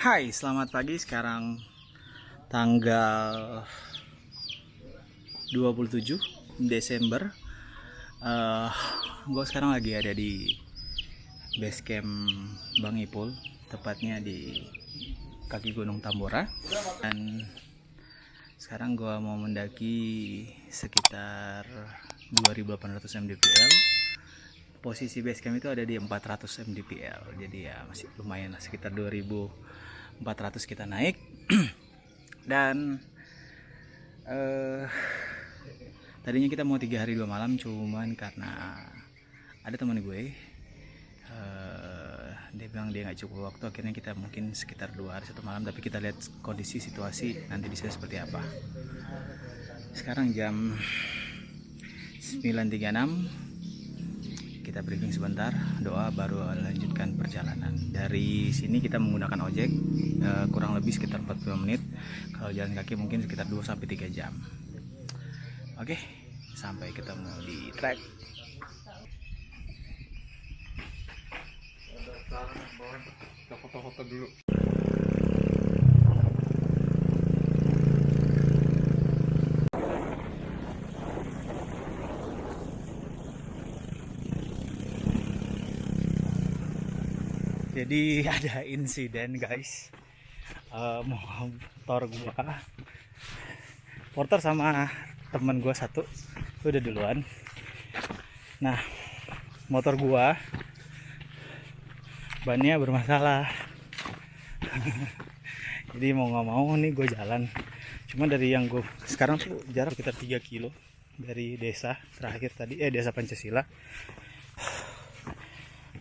Hai, selamat pagi. Sekarang tanggal 27 Desember. uh, Gue sekarang lagi ada di base camp Bang Ipul, tepatnya di kaki Gunung Tambora. Dan sekarang gue mau mendaki sekitar 2800 mdpl. Posisi base camp itu ada di 400 mdpl, jadi ya masih lumayan lah, sekitar 2400 kita naik. Dan tadinya kita mau 3 hari 2 malam, cuman karena ada teman gue, dia bilang dia nggak cukup waktu, akhirnya kita mungkin sekitar 2 hari 1 malam. Tapi kita lihat kondisi situasi nanti di sana seperti apa. Sekarang jam 9.36, kita briefing sebentar, doa, baru lanjutkan perjalanan. Dari sini kita menggunakan ojek, kurang lebih sekitar 40 menit. Kalau jalan kaki mungkin sekitar 2-3 jam. Oke, sampai ketemu di trek. Kita foto-foto dulu. Jadi ada insiden guys, motor gua, porter sama teman gua satu udah duluan. Nah, motor gua bannya bermasalah. Jadi mau nggak mau nih gue jalan. Cuma dari yang gue sekarang tuh jarak sekitar 3 kilo dari desa terakhir tadi, desa Pancasila.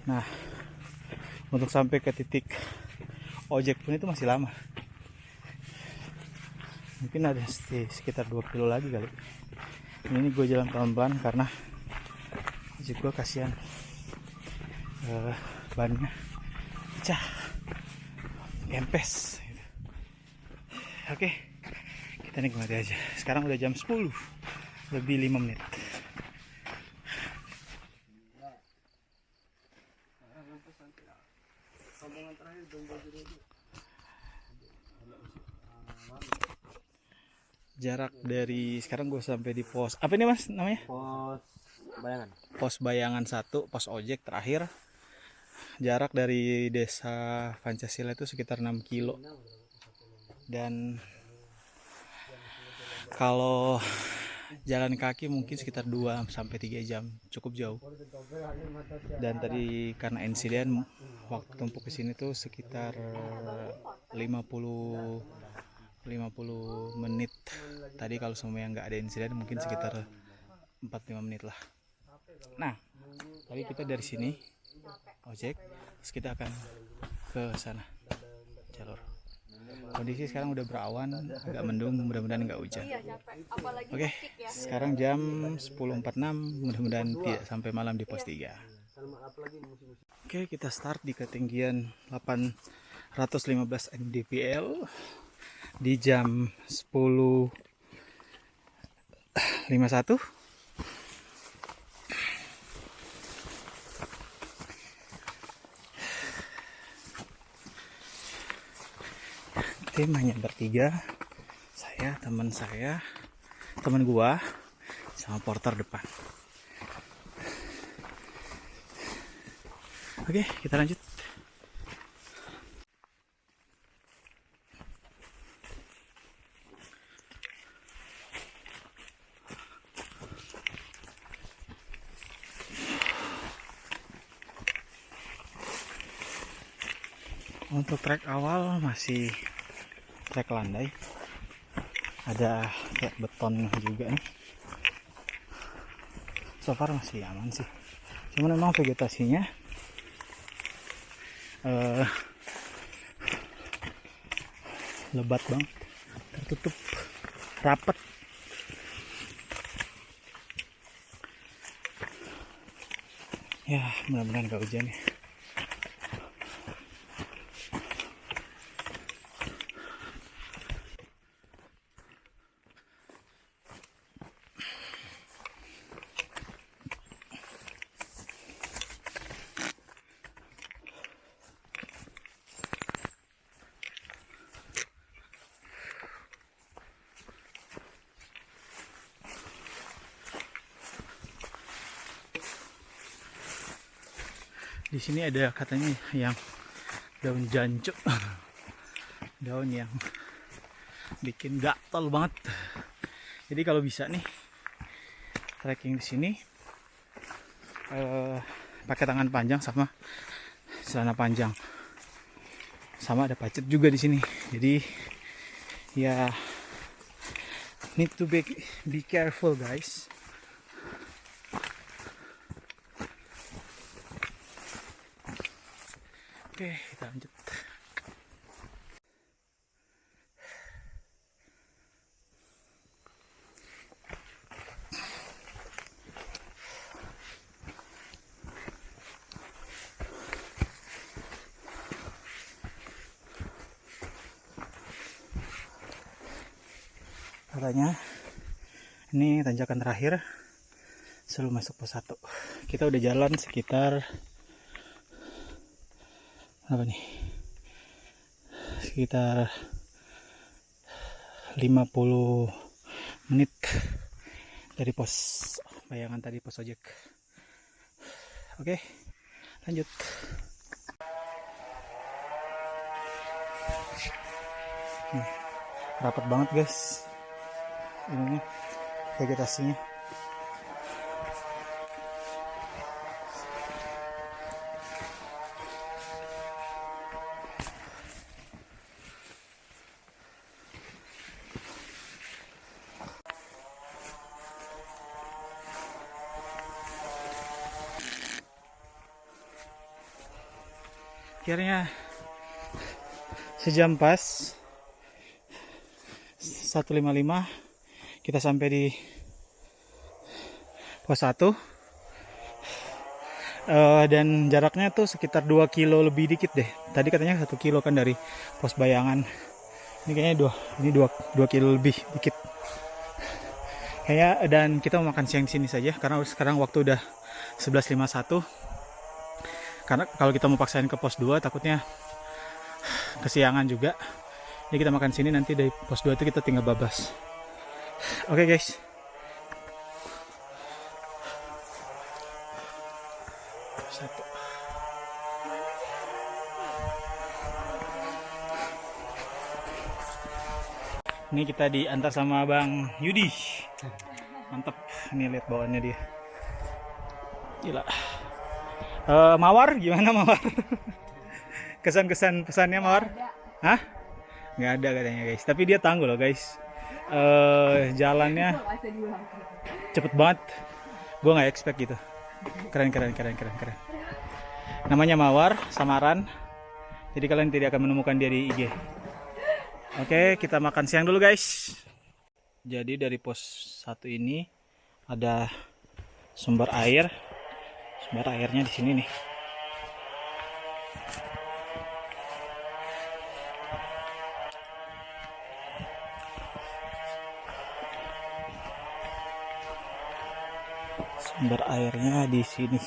Nah, untuk sampai ke titik ojek pun itu masih lama. Mungkin ada sekitar 2 kilo lagi kali. Ini gue jalan pelan-pelan karena ojek gue kasihan, bannya pecah, kempes. Oke, kita nikmati aja. Sekarang udah jam 10 lebih 5 menit. Jarak dari sekarang gue sampai di pos apa ini mas namanya? Pos Bayangan. Pos Bayangan 1, pos ojek terakhir. Jarak dari desa Pancasila itu sekitar 6 kilo. Dan kalau jalan kaki mungkin sekitar 2-3 jam, cukup jauh. Dan tadi karena insiden, waktu tempuh ke sini tuh sekitar 50 menit. Tadi kalau semuanya nggak ada insiden mungkin sekitar 45 menit lah. Nah, tadi kita dari sini ojek, terus kita akan ke sana jalur. Kondisi sekarang udah berawan, agak mendung, mudah-mudahan nggak hujan. Oke, sekarang jam 10.46, mudah-mudahan tidak sampai malam di pos 3. Oke, kita start di ketinggian 815 mdpl di jam 10.51. Tim hanya bertiga, saya, teman gua, sama porter depan. Oke, kita lanjut. Untuk trek awal masih trek landai, ada kayak beton juga nih. So far masih aman sih, cuman memang vegetasinya lebat banget, tertutup rapet. Ya, mudah-mudahan gak hujan ya. Di sini ada katanya yang daun jancuk, daun yang bikin gatal banget. Jadi kalau bisa nih trekking di sini pakai tangan panjang sama celana panjang, sama ada pacet juga di sini. Jadi ya need to be careful guys. Oke, kita lanjut. Katanya ini tanjakan terakhir sebelum masuk pos 1. Kita udah jalan sekitar apa nih? Sekitar 50 menit dari pos bayangan tadi, pos ojek. Oke, lanjut. Rapat banget guys ininya, vegetasinya. Akhirnya sejam pas 1:55 kita sampai di pos 1. Dan jaraknya tuh sekitar 2 kilo lebih dikit deh. Tadi katanya 1 kilo kan dari pos bayangan. Ini kayaknya 2 kilo lebih dikit. Kayaknya, dan kita mau makan siang sini saja karena sekarang waktu udah 11:51. Karena kalau kita mau paksain ke pos 2 takutnya kesiangan juga. Jadi kita makan sini, nanti dari pos 2 itu kita tinggal babas. Oke guys. Satu. Ini kita diantar sama Bang Yudi. Mantap. Ini lihat bawaannya dia. Gila. Mawar gimana Mawar? Kesan-kesan pesannya Mawar? Hah? Nggak ada katanya guys. Tapi dia tangguh loh guys. Jalannya cepet banget. Gue nggak expect gitu. Keren. Namanya Mawar, samaran. Jadi kalian tidak akan menemukan dia di IG. Oke, kita makan siang dulu guys. Jadi dari pos 1 ini ada sumber air. Sumber airnya di sini nih. Sumber airnya di sini.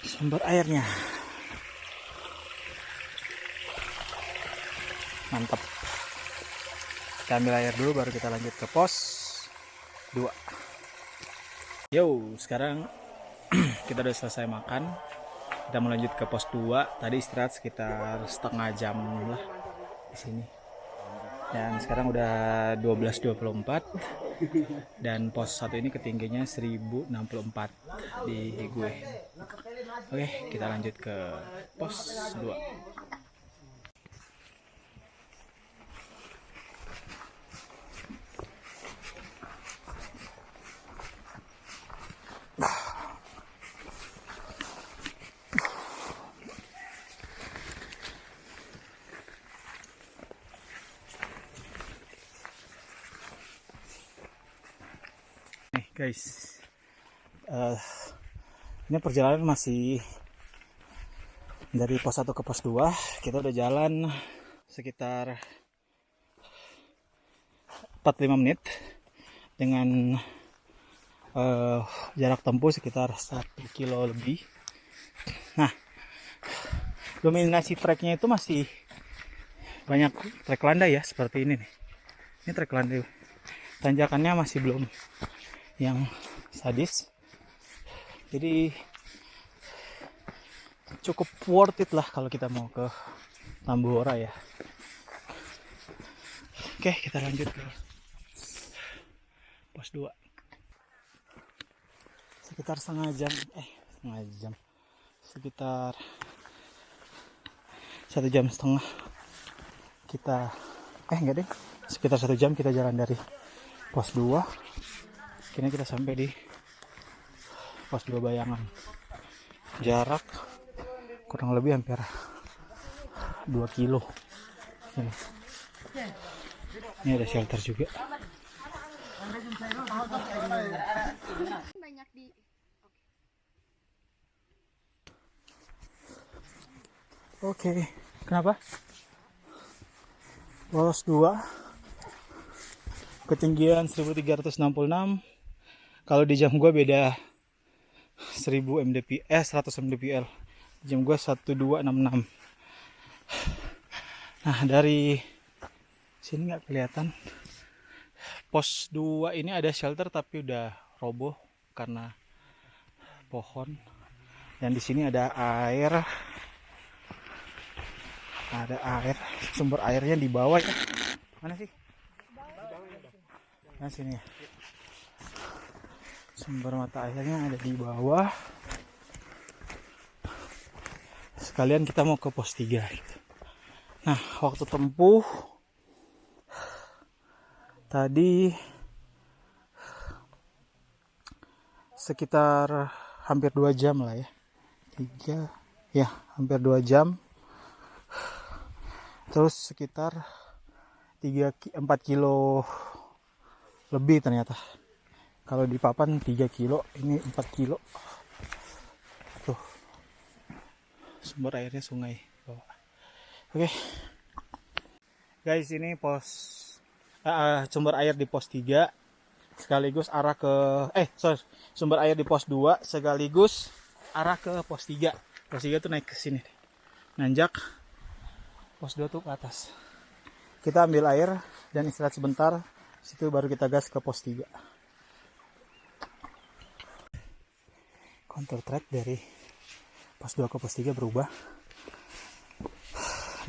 Sumber airnya. Mantap. Kita ambil air dulu baru kita lanjut ke pos 2. Yo, sekarang kita udah selesai makan. Kita mau lanjut ke pos 2. Tadi istirahat sekitar setengah jam lah di sini. Dan sekarang udah 12:24. Dan pos 1 ini ketinggiannya 1064 di gue. Oke, kita lanjut ke pos 2. Guys, ini perjalanan masih dari pos 1 ke pos 2. Kita udah jalan sekitar 45 menit dengan jarak tempuh sekitar 1 kilo lebih. Nah, dominasi treknya itu masih banyak trek landai ya seperti ini nih. Ini trek landai. Tanjakannya masih belum yang sadis. Jadi cukup worth it lah kalau kita mau ke Tambora ya. Oke, kita lanjut ke pos 2. Sekitar setengah jam. Sekitar 1,5 jam kita enggak deh, sekitar 1 jam kita jalan dari pos 2. Kini kita sampai di pos 2 Bayangan. Jarak kurang lebih hampir 2 kilo. Ini ada shelter juga. Banyak di Oke, kenapa? Pos 2 ketinggian 1366. Kalau di jam gua beda 1000 mdpl, 100 mdpl. Jam gua 1266. Nah, dari sini nggak kelihatan. Pos 2 ini ada shelter tapi udah roboh karena pohon. Dan di sini ada air. Sumber airnya di bawah ya. Mana sih? Nah, sini ya. Sumber mata airnya ada di bawah. Sekalian kita mau ke pos 3 gitu. Nah, waktu tempuh tadi sekitar hampir 2 jam lah ya. Hampir 2 jam. Terus sekitar 4 kilo lebih ternyata. Kalau di papan 3 kilo, ini 4 kilo. Tuh. Sumber airnya sungai bawah. Oke. Guys, ini sumber air di pos 3 sekaligus arah ke sumber air di pos 2 sekaligus arah ke pos 3. Pos 3 tuh naik ke sini. Nanjak. Pos 2 tuh ke atas. Kita ambil air dan istirahat sebentar. Situ baru kita gas ke pos 3. Kontur trek dari pos 2 ke pos 3 berubah.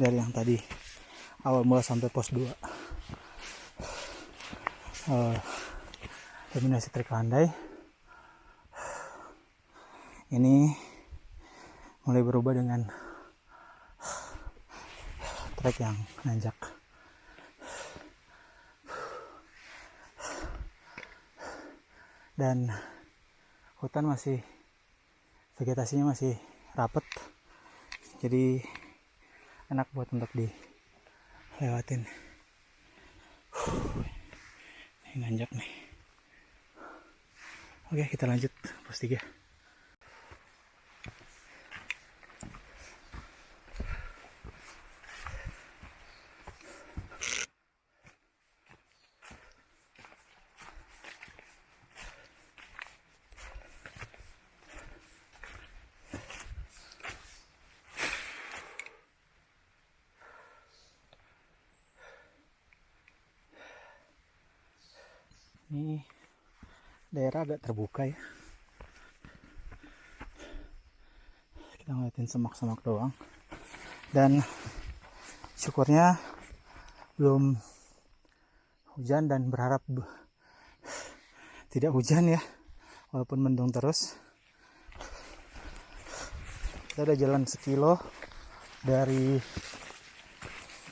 Dari yang tadi awal mula sampai pos 2. Dominasi trek landai. Ini mulai berubah dengan trek yang nanjak. Dan hutan vegetasinya masih rapet, jadi enak buat untuk dilewatin. Ini nanjak nih. Oke, kita lanjut pos 3. Ini daerah agak terbuka ya. Kita ngeliatin semak-semak doang. Dan syukurnya belum hujan dan berharap tidak hujan ya. Walaupun mendung terus. Kita udah jalan 1 kilo dari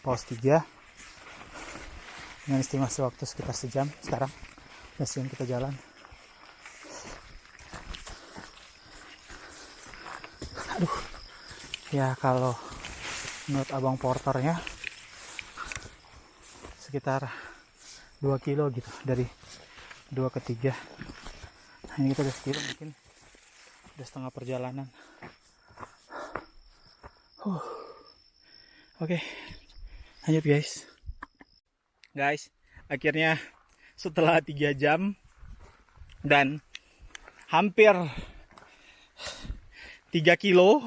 pos 3 dengan estimasi waktu sekitar 1 jam sekarang. Yang kita jalan. Aduh. Ya kalau menurut abang porternya sekitar 2 kilo gitu dari 2 ke 3. Nah, ini kita udah 1 kilo, mungkin udah setengah perjalanan. Oke, lanjut guys. Akhirnya setelah 3 jam dan hampir 3 kilo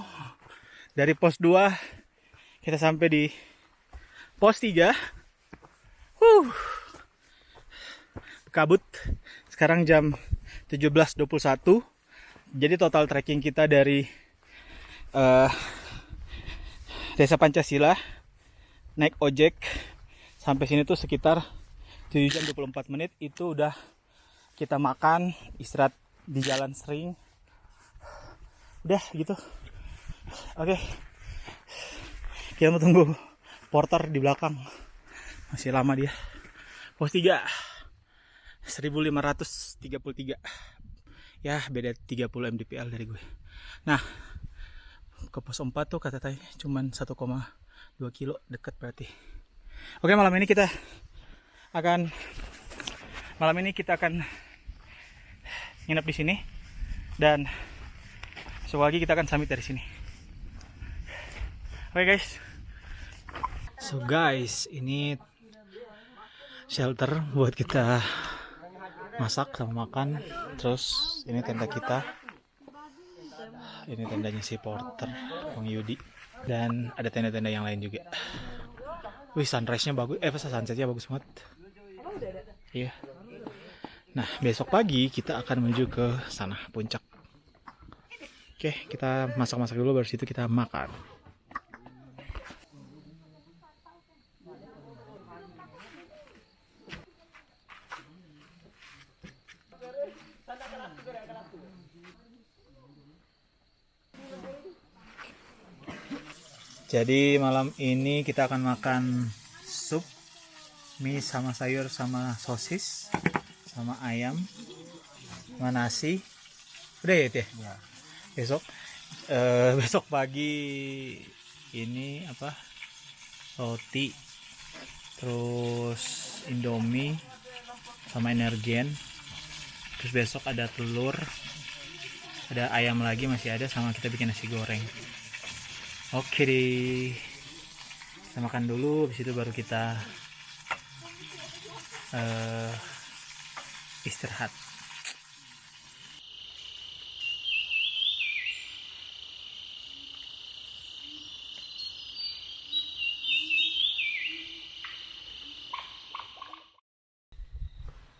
dari pos 2, kita sampai di pos 3. Kabut. Sekarang jam 17.21. Jadi total trekking kita dari Desa Pancasila naik ojek sampai sini tuh sekitar 7 jam 24 menit. Itu udah kita makan, istirahat di jalan sering. Udah gitu. Oke. Kita mau tunggu porter di belakang. Masih lama dia. Pos 3 1533. Ya beda 30 mdpl dari gue. Nah ke pos 4 tuh kata tadi cuman 1,2 kilo, dekat berarti. Oke, malam ini kita akan nginep di sini dan besok lagi kita akan summit dari sini. Oke guys. So guys, ini shelter buat kita masak sama makan. Terus ini tenda kita. Ini tendanya si porter Bang Yudi. Dan ada tenda-tenda yang lain juga. Wih, sunrise-nya bagus. Sunset-nya bagus banget. Iya. Nah, besok pagi kita akan menuju ke sana, puncak. Oke, kita masak-masak dulu, baru situ kita makan. Jadi malam ini kita akan makan sup, mie sama sayur sama sosis, sama ayam, sama nasi. Udah ya teh? Ya. Besok pagi ini apa? Roti, terus Indomie, sama Energen. Terus besok ada telur, ada ayam lagi masih ada, sama kita bikin nasi goreng. Oke deh, kita makan dulu, habis itu baru kita istirahat.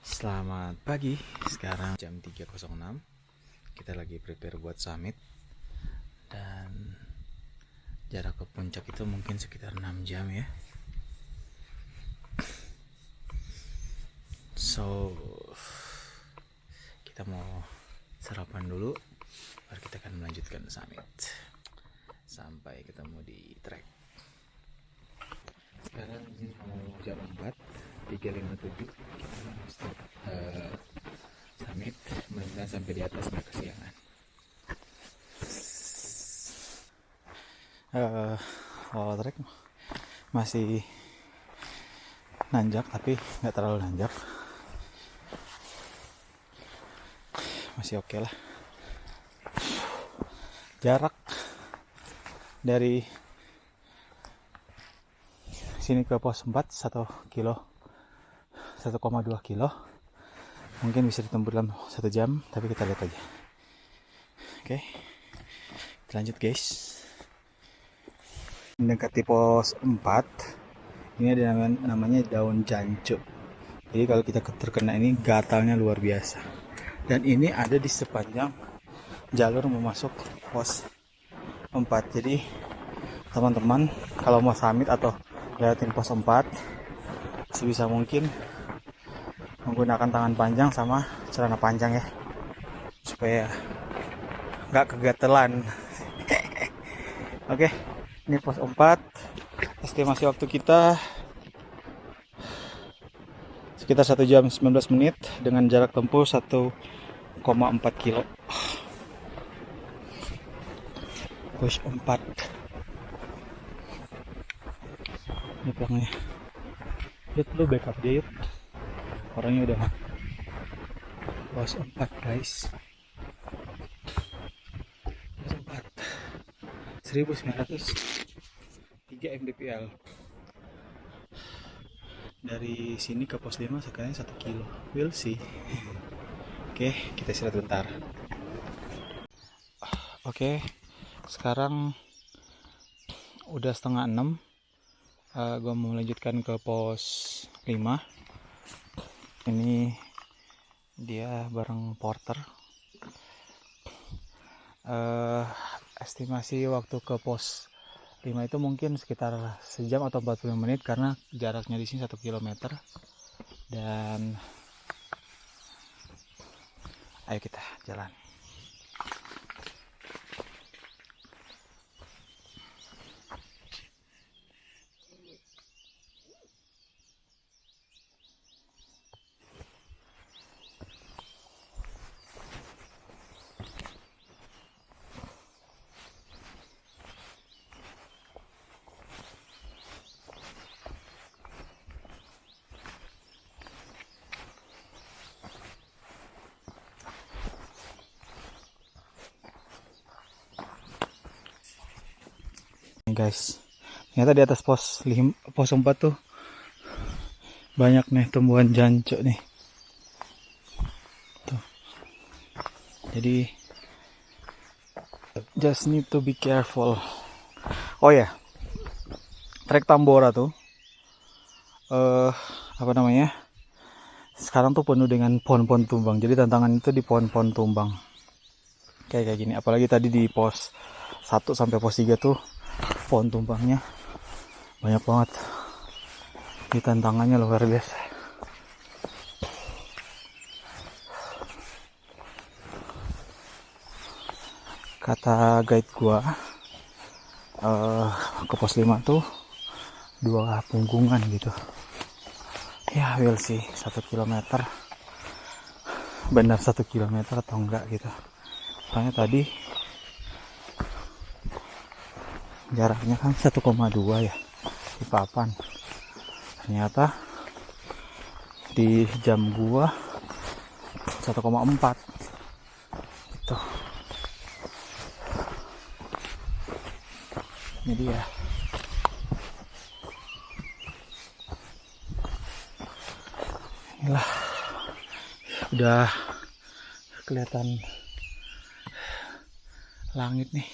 Selamat pagi, sekarang jam 3.06. Kita lagi prepare buat summit. Dan jarak ke puncak itu mungkin sekitar 6 jam ya. So kita mau sarapan dulu, baru kita akan melanjutkan summit sampai ketemu di trek. Sekarang ini mau jam 4, 3.57 kita mau start summit. Mudah-mudahan sampai di atas nggak kesiangan. Kalau trek masih nanjak tapi nggak terlalu nanjak, masih oke lah. Jarak dari sini ke pos 4 1 kilo, 1,2 kilo, mungkin bisa ditempuh dalam 1 jam, tapi kita lihat aja. Oke, kita lanjut guys. Mendekati pos 4 ini ada namanya daun jancu. Jadi kalau kita terkena ini gatalnya luar biasa. Dan ini ada di sepanjang jalur mau masuk pos 4. Jadi teman-teman kalau mau summit atau lewatin pos 4 sebisa mungkin menggunakan tangan panjang sama celana panjang ya, supaya nggak kegatelan. Oke. Ini pos 4. Estimasi waktu kita sekitar 1 jam 19 menit dengan jarak tempuh 1,4 kilo. Pos 4. Ini pelangnya. Yuk lu backup dia yuk. Orangnya udah. Pos 4 guys. Pos 4. 1903 mdpl. Dari sini ke pos 5 sekarang 1 kilo. We'll see. Oke, kita istirahat bentar. Oke, sekarang udah 5:30. Gue mau melanjutkan ke pos 5. Ini dia bareng porter. Estimasi waktu ke pos 5 itu mungkin sekitar sejam atau 45 menit karena jaraknya di sini 1 kilometer. Dan ayo kita jalan. Guys, ternyata di atas pos 4 tuh banyak nih tumbuhan jancuk nih tuh. Jadi just need to be careful. Oh ya, trek Tambora tuh apa namanya, sekarang tuh penuh dengan pohon-pohon tumbang. Jadi tantangan itu di pohon-pohon tumbang kayak gini. Apalagi tadi di pos 1 sampai pos 3 tuh pohon tumbangnya banyak banget. Di tantangannya luar biasa. Kata guide gua ke pos 5 tuh 2 punggungan gitu. Ya we'll see 1 kilometer benar 1 kilometer atau enggak gitu. Soalnya tadi jaraknya kan 1,2 ya di papan. Ternyata di jam gua 1,4 gitu. Jadi ya inilah, udah kelihatan langit nih.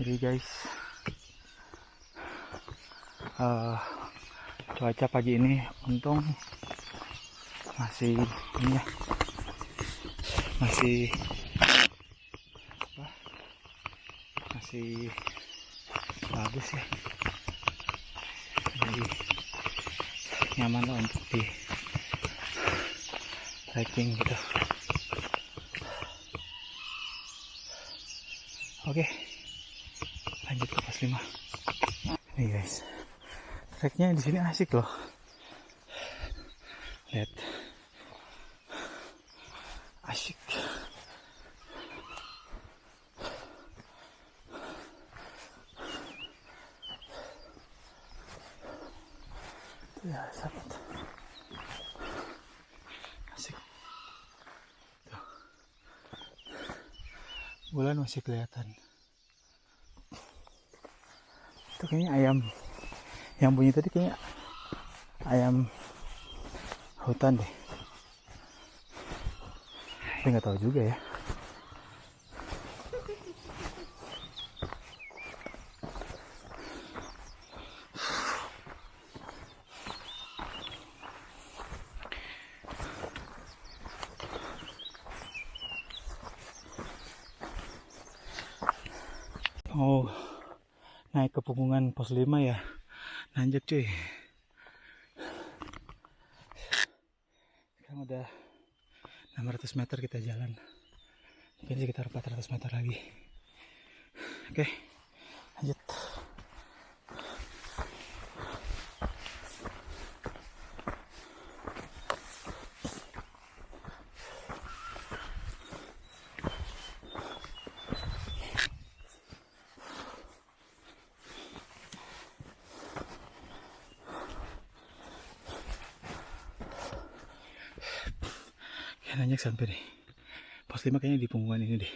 Jadi guys, cuaca pagi ini untung masih ini ya, masih bagus ya. Jadi nyaman lah untuk di trekking gitu. Oke, lanjut ke pos 5. Nih guys, treknya di sini asik loh. Lihat, asik. Ya, sahabat. Asik. Tuh. Bulan masih kelihatan. Itu kayaknya ayam yang bunyi tadi, kayaknya ayam hutan deh. Tapi nggak tahu juga ya. Oh, naik ke punggungan pos 5 ya. Nanjak cuy. Sekarang udah 600 meter kita jalan. Mungkin sekitar 400 meter lagi. Oke, lanjut. Ya, nanjak sampai deh. Pos 5 kayaknya di punggungan ini deh.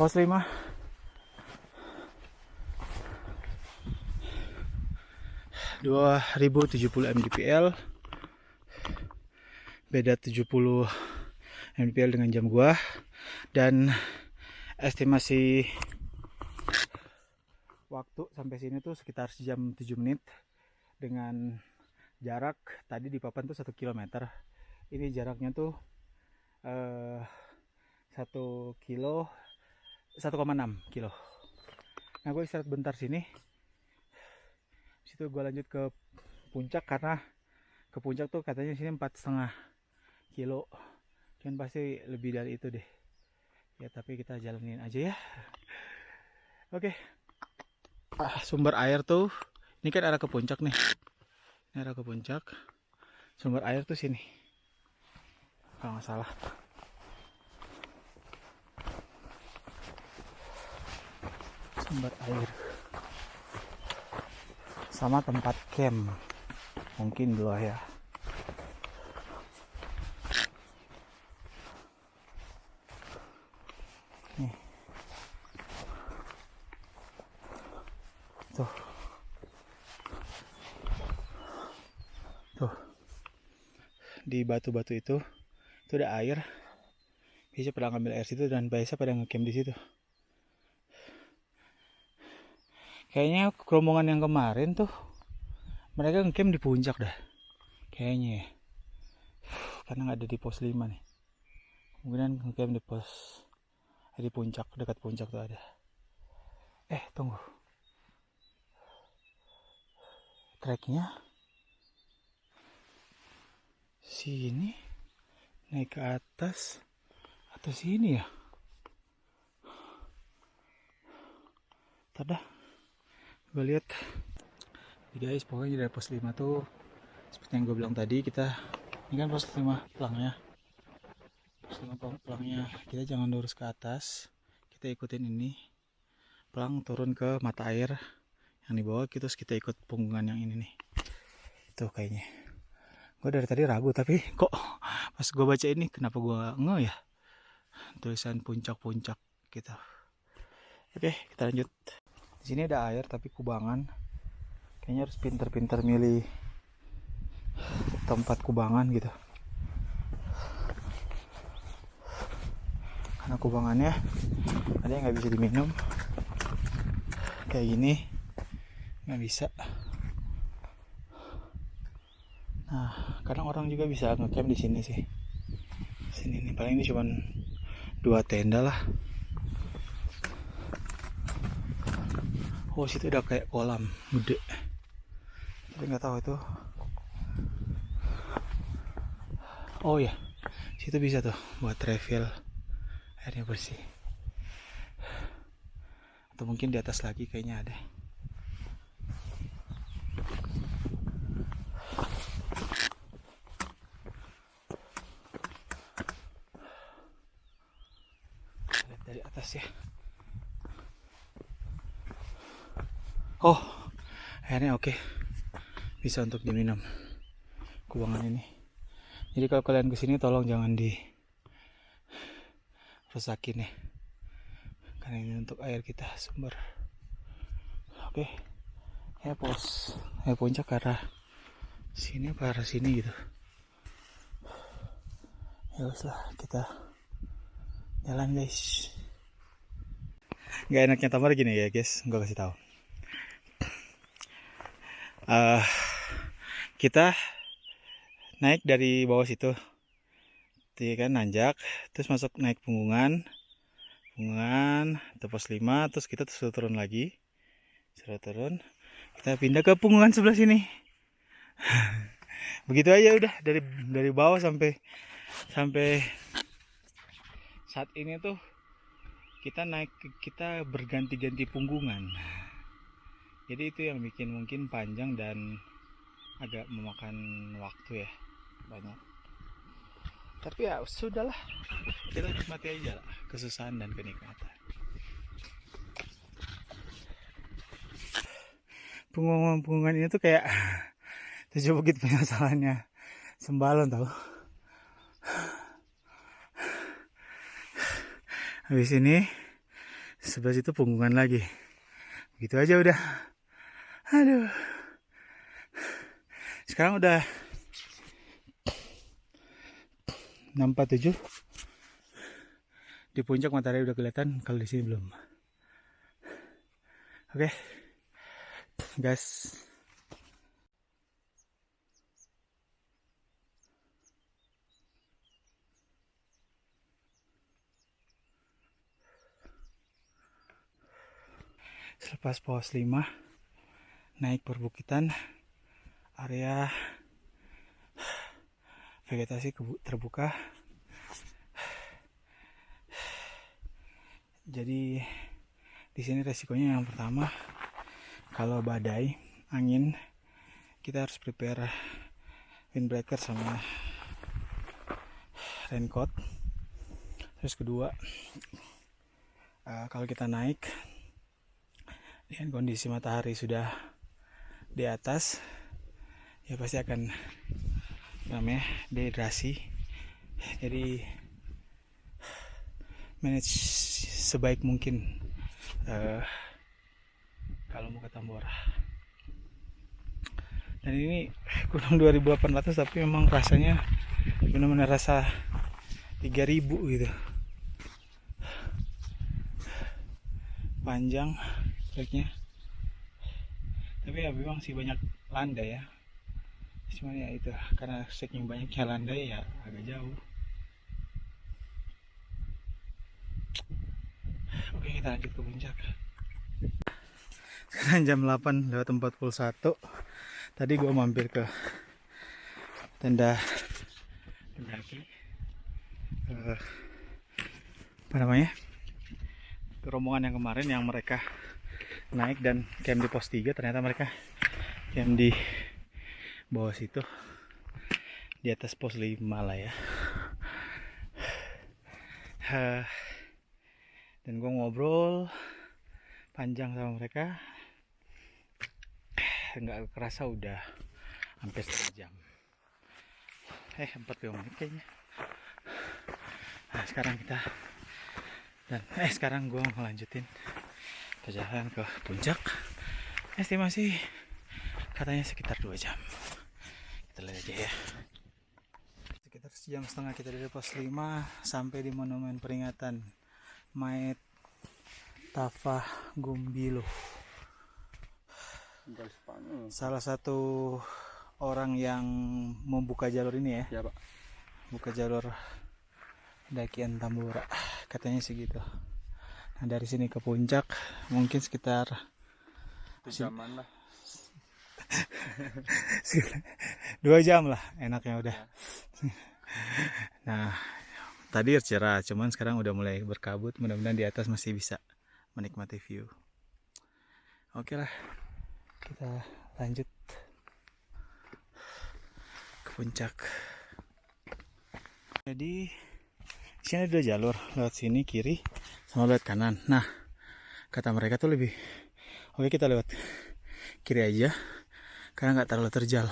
Pos 5. (2070 mdpl). Beda 70 mdpl dengan jam gua. Dan estimasi waktu sampai sini tuh sekitar sejam 7 menit. Dengan jarak tadi di papan tuh 1 km. Ini jaraknya tuh 1 kilo 1,6 kilo. Nah, gue istirahat bentar sini. Situ gue lanjut ke puncak, karena ke puncak tuh katanya sini 4,5 kilo. Kan pasti lebih dari itu deh. Ya tapi kita jalanin aja ya. Oke. Sumber air tuh, ini kan arah ke puncak nih. Ini arah ke puncak. Sumber air tuh sini, kalau nggak salah. Sumber air sama tempat camp mungkin dulu ya. Nih. Tuh. Di batu-batu itu ada air. Bisa pada ngambil air situ dan biasa pada ngecamp di situ. Kayaknya rombongan yang kemarin tuh mereka ngecamp di puncak dah. Kayaknya ya. Karena nggak ada di pos 5 nih. Kemudian ngecamp di puncak, dekat puncak tuh ada. Tunggu. Treknya sini naik ke atas atau sini ya? Tada, gue lihat. Guys, pokoknya dari pos 5 tuh seperti yang gue bilang tadi, ini kan pos 5 pelangnya. Pos 5 pelangnya, kita jangan lurus ke atas. Kita ikutin ini. Pelang turun ke mata air yang di bawah, terus kita ikut punggungan yang ini nih. Itu kayaknya. Gue dari tadi ragu, tapi kok pas gue baca ini kenapa gue nge ya, tulisan puncak-puncak gitu. Oke, kita lanjut. Di sini ada air tapi kubangan. Kayaknya harus pinter-pinter milih tempat kubangan gitu. Karena kubangannya ada yang nggak bisa diminum. Kayak gini nggak bisa. Nah, kadang orang juga bisa ngecamp di sini sih. Sini nih, paling ini cuma 2 tenda lah. Oh, situ udah kayak kolam gede. Tapi nggak tahu itu. Oh ya, situ bisa tuh buat refill, airnya bersih. Atau mungkin di atas lagi kayaknya ada. Lihat dari atas ya. Oh, airnya oke. Bisa untuk diminum kubangan ini. Jadi kalau kalian kesini tolong jangan dirusakin ya, karena ini untuk air kita, sumber. Oke, ya puncak ke arah sini apa arah sini gitu. Ya usah, kita jalan guys. Gak enaknya Tamar gini ya guys, gue kasih tahu. Kita naik dari bawah situ, kan nanjak, terus masuk naik punggungan ke pos 5, terus kita suruh turun lagi, kita pindah ke punggungan sebelah sini. Begitu aja udah, dari bawah sampai saat ini tuh kita berganti-ganti punggungan. Jadi itu yang bikin mungkin panjang dan agak memakan waktu ya, banyak. Tapi ya sudahlah, kita nikmati aja lah kesusahan dan kenikmatan. Punggungan ini tuh kayak 7 bukit penyesalannya Sembalun tau. Habis ini Sebelah situ punggungan lagi. Gitu aja udah. Aduh. Sekarang udah 6.47. Di puncak matahari udah kelihatan, kalau di sini belum. Oke, guys. Selepas pos 5 naik perbukitan, area vegetasi terbuka. Jadi di sini resikonya yang pertama, kalau badai, angin, kita harus prepare windbreaker sama raincoat. Terus kedua, kalau kita naik dengan kondisi matahari sudah di atas, ya pasti akan namanya dehidrasi. Jadi manage sebaik mungkin kalau mau ke Tambora. Dan ini gunung 2800, tapi memang rasanya benar-benar rasa 3000 gitu. Panjang treknya, tapi ya memang sih banyak landai ya. Cuman ya itu, karena saking banyaknya landai ya agak jauh. Oke, kita lanjut ke puncak. Sekarang jam 8:41. Tadi gue mampir ke tenda pendaki, apa namanya, rombongan yang kemarin yang mereka naik dan camp di pos 3. Ternyata mereka camp di bawah situ, di atas pos 5 lah ya. Dan gue ngobrol panjang sama mereka, nggak kerasa udah hampir setengah jam. 45 menit kayaknya. Nah sekarang gue ngelanjutin perjalanan ke puncak. Estimasi katanya sekitar 2 jam. Kita lihat aja ya. Sekitar sejam setengah kita dari pos 5 sampai di monumen peringatan Mayat Tafah Gumbilo. Salah satu orang yang membuka jalur ini ya, Pak. Buka jalur dakian Tambora, katanya sih gitu. Nah, dari sini ke puncak mungkin sekitar 2 jaman lah. 2 jam lah enaknya udah. Nah, tadi cerah, cuman sekarang udah mulai berkabut. Mudah-mudahan di atas masih bisa menikmati view. Oke lah, kita lanjut ke puncak. Jadi sini ada 2 jalur, lewat sini kiri sama lewat kanan. Nah, kata mereka tuh lebih oke kita lewat kiri aja karena nggak terlalu terjal.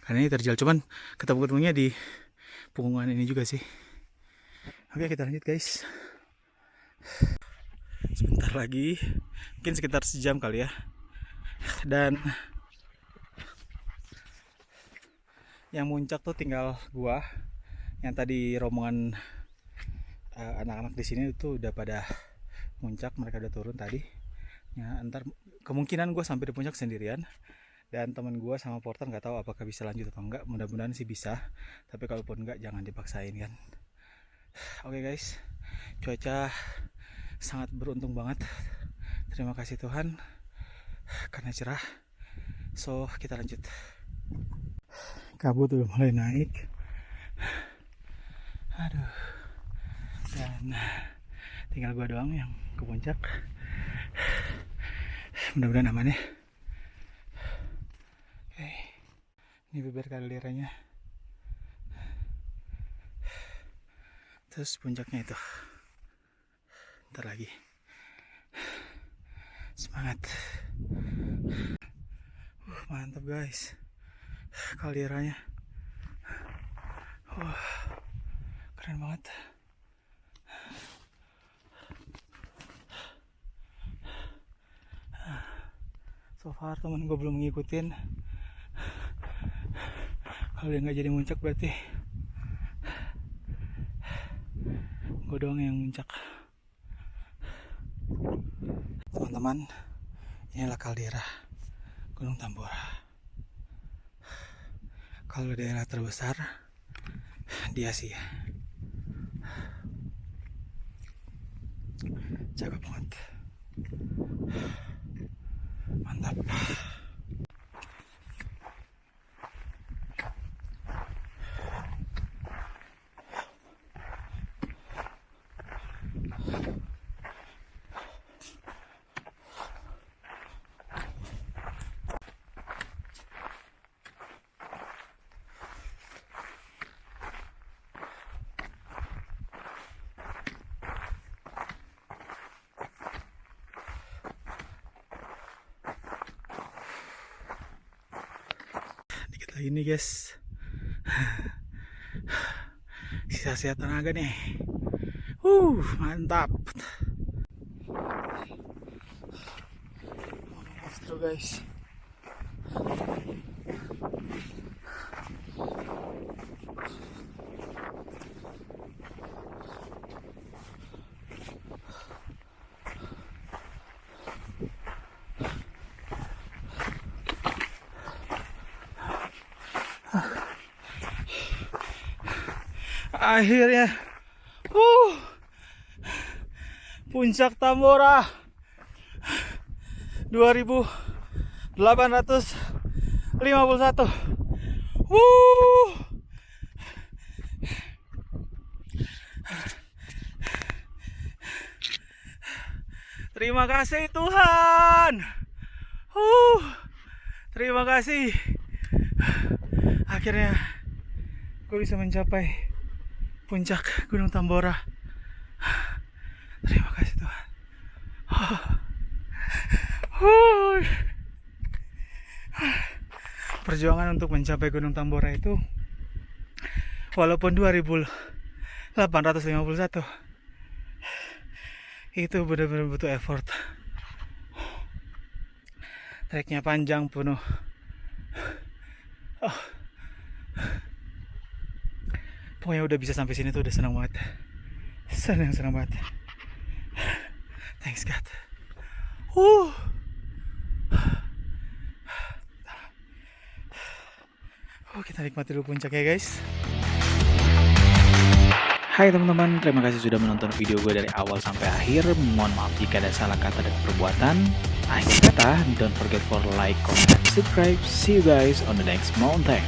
Karena ini terjal, cuman ketemu-ketemunya di punggungan ini juga sih. Oke, kita lanjut guys. Sebentar lagi, mungkin sekitar sejam kali ya. Dan yang muncak tuh tinggal gua. Yang tadi rombongan anak-anak di sini itu udah pada muncak, mereka udah turun tadi. Ya, ntar kemungkinan gua sampai di puncak sendirian. Dan teman gua sama porter nggak tahu apakah bisa lanjut atau enggak. Mudah-mudahan sih bisa. Tapi kalaupun enggak, jangan dipaksain kan. Oke guys, cuaca sangat beruntung banget. Terima kasih Tuhan karena cerah. So kita lanjut. Kabut udah mulai naik. Aduh. Dan tinggal gua doang yang ke puncak. Mudah-mudahan aman ya. Oke. Ini bibir kalderanya. Terus puncaknya itu. Ntar lagi. Semangat. Mantap guys. Kalderanya. Keren banget. So far temen gue belum ngikutin. Kalau dia nggak jadi muncak berarti gue doang yang muncak. Teman-teman, inilah kaldera Gunung Tambora. Kalau daerah terbesar di Asia. Cakep banget. Mantap. Dikit lagi nih guys. Sisa-sisa tenaga nih. Mantap. After guys. Akhirnya Puncak Tambora 2851. Terima kasih Tuhan. Terima kasih. Akhirnya gue bisa mencapai puncak Gunung Tambora. Terima kasih Tuhan. Perjuangan untuk mencapai Gunung Tambora itu, walaupun 2851, itu benar-benar butuh effort. Treknya panjang, penuh. Pokoknya udah bisa sampai sini tuh udah senang banget. Senang banget. Thanks God. Kita nikmati dulu puncak ya guys. Hai teman-teman, terima kasih sudah menonton video gue dari awal sampai akhir. Mohon maaf jika ada salah kata dan perbuatan. Akhir kata, don't forget for like, comment, and subscribe. See you guys on the next mountain.